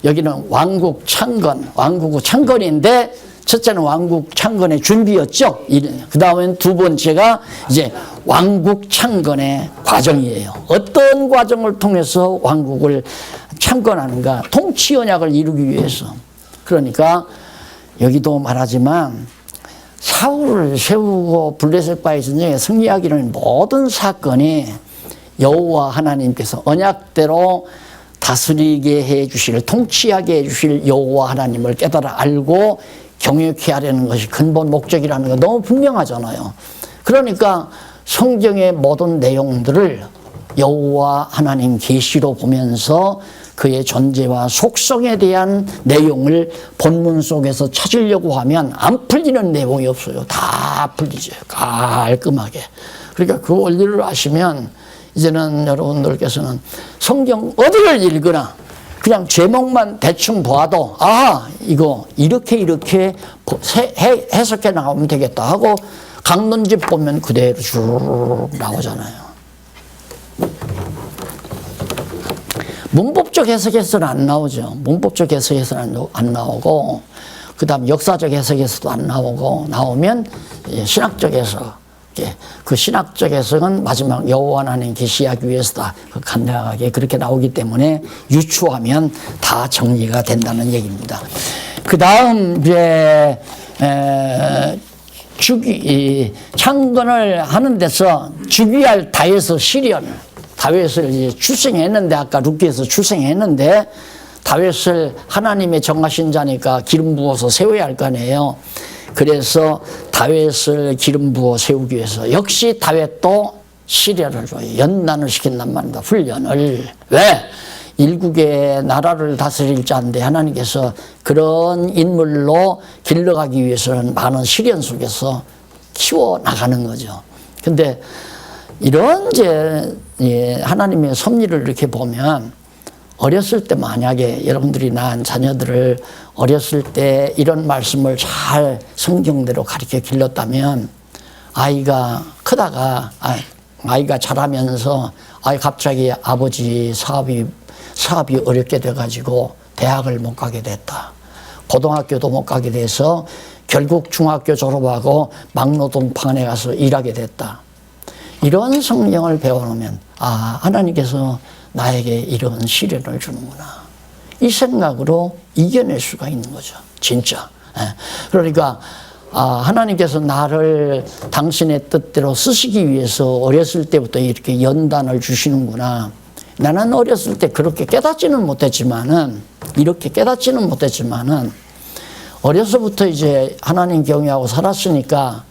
여기는 왕국 창건, 왕국 창건인데 첫째는 왕국 창건의 준비였죠. 그 다음엔 두 번째가 이제 왕국 창건의 과정이에요. 어떤 과정을 통해서 왕국을 창건하는가? 통치 언약을 이루기 위해서. 그러니까 여기도 말하지만 사울을 세우고 블레셋과의 전쟁에 승리하기는 모든 사건이 여호와 하나님께서 언약대로 다스리게 해 주실, 통치하게 해 주실 여호와 하나님을 깨달아 알고 경외케 하려는 것이 근본 목적이라는 거 너무 분명하잖아요. 그러니까 성경의 모든 내용들을 여호와 하나님 계시로 보면서 그의 존재와 속성에 대한 내용을 본문 속에서 찾으려고 하면 안 풀리는 내용이 없어요. 다 풀리죠. 깔끔하게. 그러니까 그 원리를 아시면 이제는 여러분들께서는 성경 어디를 읽으나 그냥 제목만 대충 봐도 이거 이렇게 해석해 나가면 되겠다 하고 강론집 보면 그대로 쭉 나오잖아요. 문법적 해석에서는 안 나오죠. 문법적 해석에서는 안 나오고 그 다음 역사적 해석에서도 안 나오고 나오면 신학적 해석. 그 신학적 해석은 마지막 여호와 하나님 계시하기 위해서다. 간략하게 그렇게 나오기 때문에 유추하면 다 정리가 된다는 얘기입니다. 그 다음 이제 창건을 하는 데서 즉위할 다윗의 시련, 다윗을 이제 출생했는데 아까 룻기에서 출생했는데 다윗을 하나님의 정하신 자니까 기름 부어서 세워야 할 거 아니에요. 그래서 다윗을 기름 부어 세우기 위해서 역시 다윗도 시련을 줘요. 연단을 시킨단 말입니다. 훈련을. 왜? 일국의 나라를 다스릴 자인데 하나님께서 그런 인물로 길러가기 위해서는 많은 시련 속에서 키워나가는 거죠. 근데 이런 하나님의 섭리를 이렇게 보면 어렸을 때 만약에 여러분들이 낳은 자녀들을 어렸을 때 이런 말씀을 잘 성경대로 가르쳐 길렀다면 아이가 크다가 아이가 자라면서 갑자기 아버지 사업이 어렵게 돼가지고 대학을 못 가게 됐다. 고등학교도 못 가게 돼서 결국 중학교 졸업하고 막노동판에 가서 일하게 됐다. 이런 성경을 배워놓으면 하나님께서 나에게 이런 시련을 주는구나. 이 생각으로 이겨낼 수가 있는 거죠. 진짜. 그러니까 하나님께서 나를 당신의 뜻대로 쓰시기 위해서 어렸을 때부터 이렇게 연단을 주시는구나. 나는 어렸을 때 그렇게 깨닫지는 못했지만은 어려서부터 이제 하나님 경외하고 살았으니까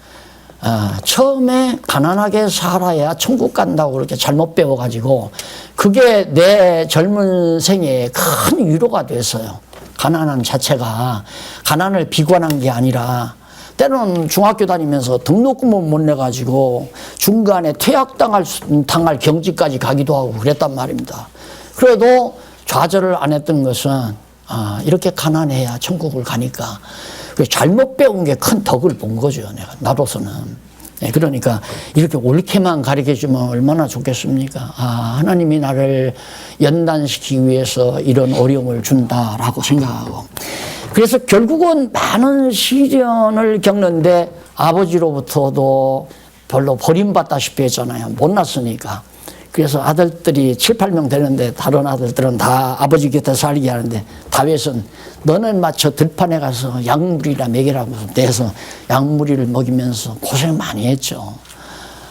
처음에 가난하게 살아야 천국 간다고 그렇게 잘못 배워가지고 그게 내 젊은 생애에 큰 위로가 됐어요. 가난한 자체가 가난을 비관한 게 아니라 때로는 중학교 다니면서 등록금을 못 내가지고 중간에 퇴학당할 경지까지 가기도 하고 그랬단 말입니다. 그래도 좌절을 안 했던 것은 이렇게 가난해야 천국을 가니까 잘못 배운 게 큰 덕을 본 거죠. 나로서는. 그러니까 이렇게 옳게만 가르쳐주면 얼마나 좋겠습니까? 하나님이 나를 연단시키기 위해서 이런 어려움을 준다라고 생각하고. 그래서 결국은 많은 시련을 겪는데 아버지로부터도 별로 버림받다시피 했잖아요. 못났으니까. 그래서 아들들이 7, 8명 되는데 다른 아들들은 다 아버지 곁에 살게 하는데 다윗은 너는 마저 들판에 가서 약물이나 먹이라고 내서 약물이를 먹이면서 고생 많이 했죠.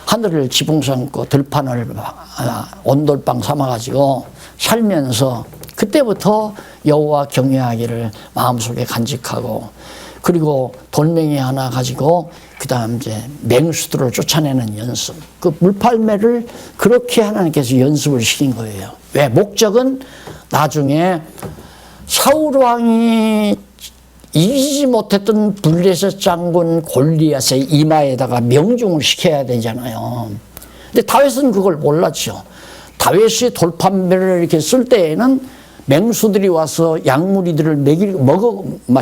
하늘을 지붕 삼고 들판을 온돌방 삼아가지고 살면서 그때부터 여호와 경외하기를 마음속에 간직하고 그리고 돌멩이 하나 가지고 그 다음 이제 맹수들을 쫓아내는 연습. 그 물팔매를 그렇게 하나님께서 연습을 시킨 거예요. 왜? 목적은 나중에 사울왕이 이기지 못했던 블레셋 장군 골리앗의 이마에다가 명중을 시켜야 되잖아요. 근데 다윗은 그걸 몰랐죠. 다윗이 돌판매를 이렇게 쓸 때에는 맹수들이 와서 약물이들을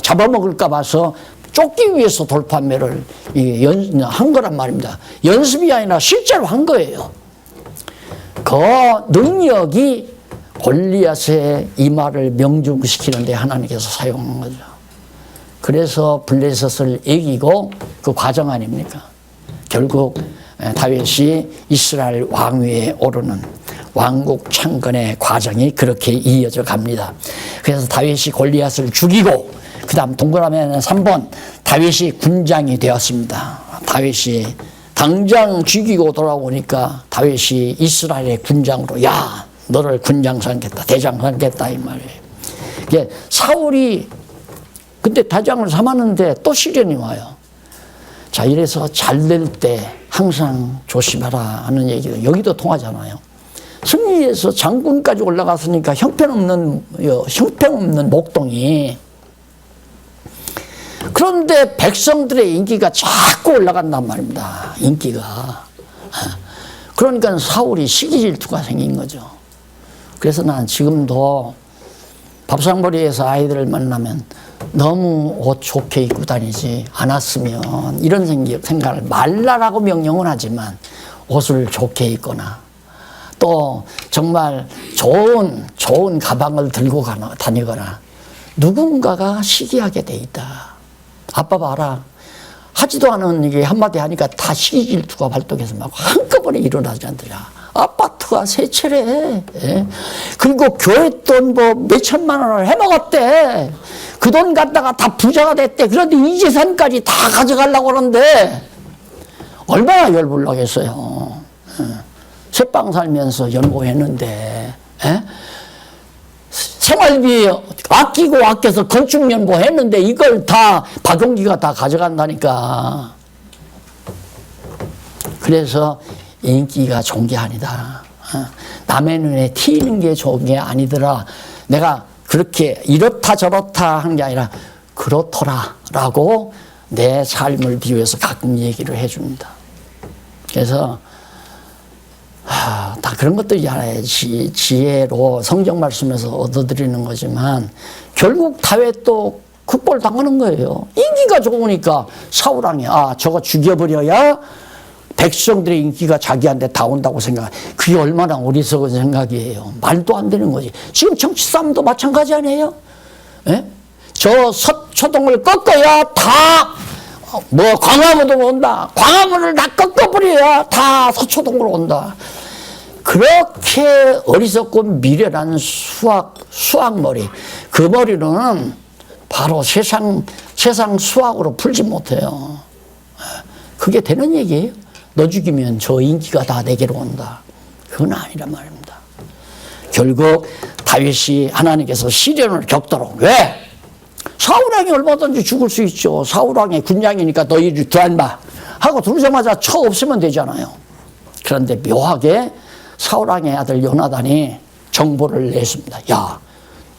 잡아먹을까 봐서 쫓기 위해서 돌판매를 한 거란 말입니다. 연습이 아니라 실제로 한 거예요. 그 능력이 골리앗의 이마를 명중시키는데 하나님께서 사용한 거죠. 그래서 블레셋을 이기고 그 과정 아닙니까? 결국 다윗이 이스라엘 왕위에 오르는 왕국 창건의 과정이 그렇게 이어져 갑니다. 그래서 다윗이 골리앗을 죽이고 그 다음 동그라미는 3번 다윗이 군장이 되었습니다. 다윗이 당장 죽이고 돌아오니까 다윗이 이스라엘의 군장으로 야 너를 군장 삼겠다 대장 삼겠다 이 말이에요. 이게 사울이 근데 대장을 삼았는데 또 시련이 와요. 자 이래서 잘 될 때 항상 조심하라 하는 얘기도 여기도 통하잖아요. 승리해서 장군까지 올라갔으니까 형편없는 목동이 그런데 백성들의 인기가 자꾸 올라간단 말입니다. 인기가. 그러니까 사울이 시기 질투가 생긴 거죠. 그래서 난 지금도 밥상머리에서 아이들을 만나면 너무 옷 좋게 입고 다니지 않았으면 이런 생각을 말라라고 명령은 하지만 옷을 좋게 입거나 또 정말 좋은 가방을 들고 다니거나 누군가가 시기하게 돼 있다. 아빠 봐라. 하지도 않은 얘기 한마디 하니까 다 시기 질투가 발동해서 막 한꺼번에 일어나지 않더라. 아파트가 세 채래. 예? 그리고 교회 돈 뭐 몇천만 원을 해먹었대. 그 돈 갖다가 다 부자가 됐대. 그런데 이 재산까지 다 가져가려고 그러는데 얼마나 열불나겠어요. 예? 새빵 살면서 연보했는데 예? 생활비 아끼고 아껴서 건축연보 했는데 이걸 다 박용기가 다 가져간다니까. 그래서 인기가 좋은 게 아니다. 남의 눈에 튀는 게 좋은 게 아니더라. 내가 그렇게 이렇다 저렇다 한 게 아니라 그렇더라 라고 내 삶을 비유해서 가끔 얘기를 해줍니다. 그래서 다 그런 것들이 하나의 지혜로 성경 말씀에서 얻어들이는 거지만 결국 다윗도 극벌당하는 거예요. 인기가 좋으니까 사울왕이 저거 죽여버려야 백성들의 인기가 자기한테 다 온다고 생각. 그게 얼마나 어리석은 생각이에요. 말도 안 되는 거지. 지금 정치 싸움도 마찬가지 아니에요? 예? 저 서초동을 꺾어야 다 광화문으로 온다. 광화문을 다 꺾어버려야 다 서초동으로 온다. 그렇게 어리석고 미련한 수학머리. 그 머리로는 바로 세상 수학으로 풀지 못해요. 그게 되는 얘기예요. 너 죽이면 저 인기가 다 내게로 온다. 그건 아니란 말입니다. 결국 다윗이 하나님께서 시련을 겪도록. 왜? 사울왕이 얼마든지 죽을 수 있죠. 사울왕의 군장이니까 너희들 두한마 하고 들어오자마자 쳐 없으면 되잖아요. 그런데 묘하게 사울왕의 아들 요나단이 정보를 냈습니다. 야,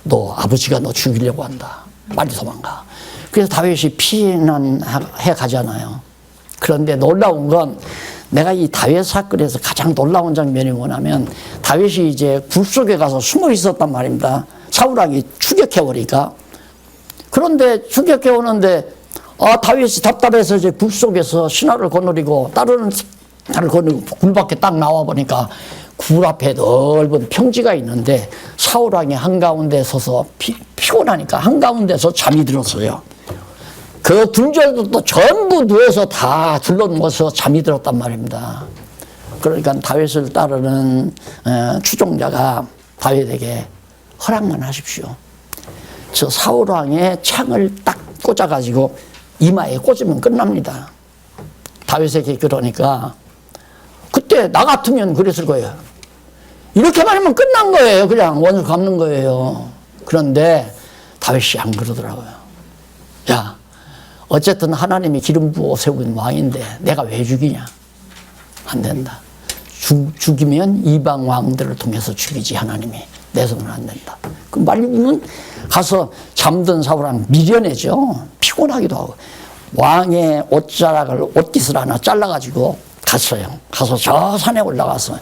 너 아버지가 너 죽이려고 한다. 빨리 도망가. 그래서 다윗이 피난해 가잖아요. 그런데 놀라운 건 내가 이 다윗 사건에서 가장 놀라운 장면이 뭐냐면 다윗이 이제 굴 속에 가서 숨어 있었단 말입니다. 사울왕이 추격해오니까. 그런데 추격해오는데 다윗이 답답해서 이제 굴 속에서 신하를 거느리고 다른 신하를 거느리고 굴 밖에 딱 나와보니까 굴 앞에 넓은 평지가 있는데 사울왕이 한가운데 서서 피곤하니까 한가운데서 잠이 들었어요. 그 군졸들도 전부 누워서 다 둘러누워서 잠이 들었단 말입니다. 그러니까 다윗을 따르는 추종자가 다윗에게 허락만 하십시오. 저 사울왕의 창을 딱 꽂아가지고 이마에 꽂으면 끝납니다. 다윗에게 그러니까 그때 나 같으면 그랬을 거예요. 이렇게만 하면 끝난 거예요. 그냥 원수 갚는 거예요. 그런데 다윗이 안 그러더라고요. 야, 어쨌든 하나님이 기름 부어 세운 왕인데 내가 왜 죽이냐? 안 된다. 죽이면 이방 왕들을 통해서 죽이지 하나님이. 내 손은 안 된다. 그 말고는 가서 잠든 사울왕 미련해죠. 피곤하기도 하고. 왕의 옷깃을 하나 잘라가지고 갔어요. 가서 저 산에 올라가서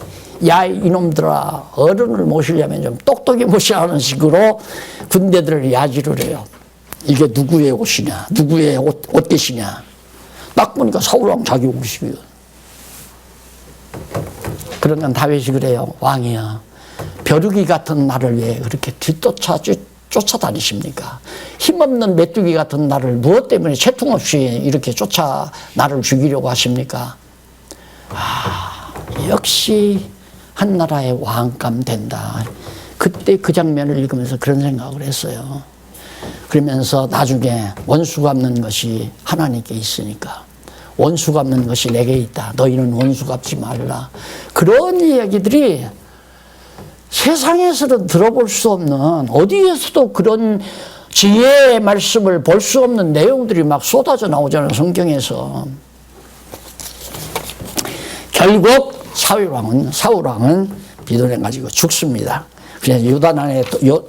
야, 이놈들아, 어른을 모시려면 좀 똑똑히 모시라는 식으로 군대들을 야지를 해요. 이게 누구의 옷이냐, 누구의 옷깃이냐. 딱 보니까 사울왕 자기 옷이에요. 그러면 다윗이 그래요. 왕이야, 벼룩이 같은 나를 왜 그렇게 쫓아다니십니까? 힘없는 메뚜기 같은 나를 무엇 때문에 채통 없이 이렇게 나를 죽이려고 하십니까? 역시 한나라의 왕감 된다. 그때 그 장면을 읽으면서 그런 생각을 했어요. 그러면서 나중에 원수 갚는 것이 하나님께 있으니까 원수 갚는 것이 내게 있다. 너희는 원수 갚지 말라. 그런 이야기들이 세상에서는 들어볼 수 없는, 어디에서도 그런 지혜의 말씀을 볼 수 없는 내용들이 막 쏟아져 나오잖아요. 성경에서. 결국 사울왕은 비도를 가지고 죽습니다. 그래서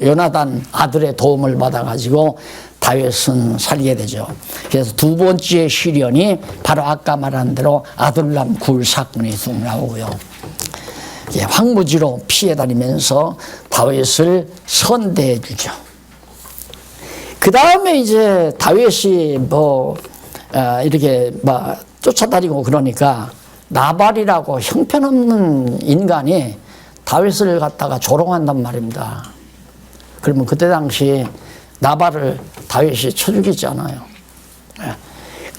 요나단 아들의 도움을 받아가지고 다윗은 살게 되죠. 그래서 두 번째 시련이 바로 아까 말한 대로 아둘람 굴 사건이 쭉 나오고요. 황무지로 피해 다니면서 다윗을 선대해 주죠. 그 다음에 이제 다윗이 이렇게 쫓아다니고 그러니까 나발이라고 형편없는 인간이 다윗을 갖다가 조롱한단 말입니다. 그러면 그때 당시 나발을 다윗이 쳐 죽이잖아요.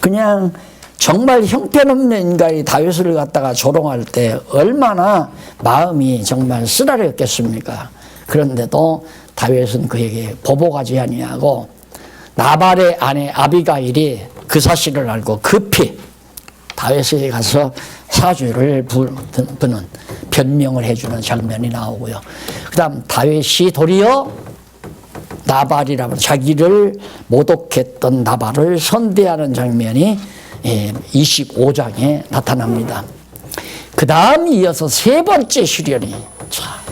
그냥 정말 형편없는 인간이 다윗을 갖다가 조롱할 때 얼마나 마음이 정말 쓰라렸겠습니까? 그런데도 다윗은 그에게 보복하지 아니하고 나발의 아내 아비가일이 그 사실을 알고 급히 다윗에게 가서 사죄를 부는 변명을 해주는 장면이 나오고요. 그 다음 다윗이 도리어 나발이라면 자기를 모독했던 나발을 선대하는 장면이 25장에 나타납니다. 그 다음 이어서 세 번째 시련이,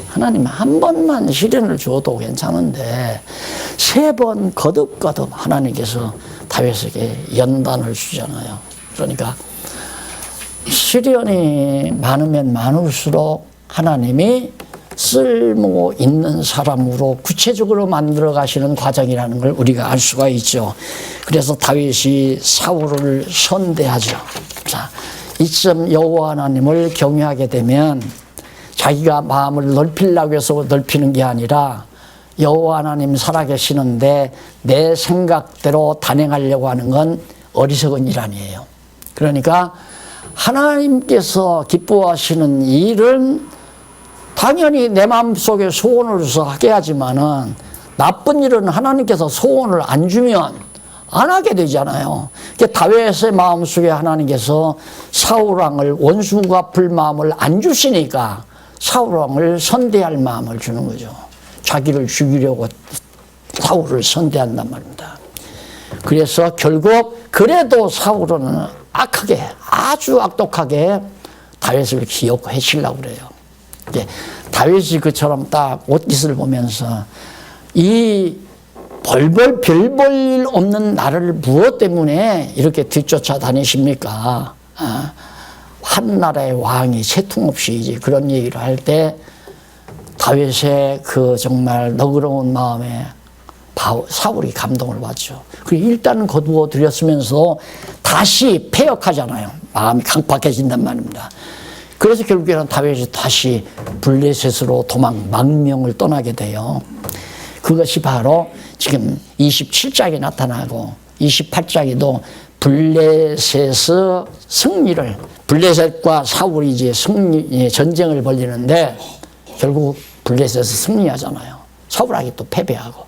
하나님 한 번만 시련을 줘도 괜찮은데 세 번 거듭거듭 하나님께서 다윗에게 연단을 주잖아요. 그러니까 시련이 많으면 많을수록 하나님이 쓸모 있는 사람으로 구체적으로 만들어 가시는 과정이라는 걸 우리가 알 수가 있죠. 그래서 다윗이 사울을 선대하죠. 자, 이쯤 여호와 하나님을 경외하게 되면 자기가 마음을 넓히려고 해서 넓히는 게 아니라 여호와 하나님 살아계시는데 내 생각대로 단행하려고 하는 건 어리석은 일 아니에요. 그러니까 하나님께서 기뻐하시는 일은 당연히 내 마음속에 소원으로서 하게 하지만은 나쁜 일은 하나님께서 소원을 안 주면 안 하게 되잖아요. 다윗의 마음속에 하나님께서 사울왕을 원수 갚을 마음을 안 주시니까 사울왕을 선대할 마음을 주는 거죠. 자기를 죽이려고 사울을 선대한단 말입니다. 그래서 결국 그래도 사울은 악독하게, 아주 악독하게 다윗을 기어코 해치려고 그래요. 다윗이 그처럼 딱 옷깃을 보면서 이 벌벌 별 볼 일 없는 나를 무엇 때문에 이렇게 뒤쫓아 다니십니까? 한 나라의 왕이 채통없이 이제 그런 얘기를 할 때 다윗의 그 정말 너그러운 마음에 사울이 감동을 받죠. 그리고 일단은 거두어 들였으면서 다시 패역하잖아요. 마음이 강팍해진단 말입니다. 그래서 결국에는 다윗이 다시 블레셋으로 망명을 떠나게 돼요. 그것이 바로 지금 27장에 나타나고 28장에도 블레셋의 승리를, 블레셋과 사울이 이제 전쟁을 벌이는데 결국 블레셋이 승리하잖아요. 사울에게 또 패배하고.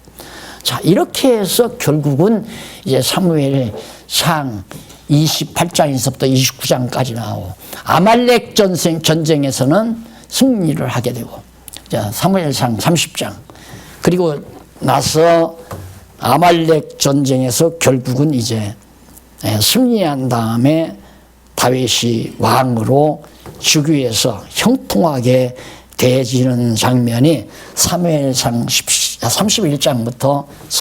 자, 이렇게 해서 결국은 이제 사무엘상 28장에서부터 29장까지 나오고 아말렉 전쟁에서는 승리를 하게 되고, 자, 사무엘상 30장. 그리고 나서 아말렉 전쟁에서 결국은 이제 승리한 다음에 다윗이 왕으로 즉위해서 형통하게 되어지는 장면이 사무엘상 31장부터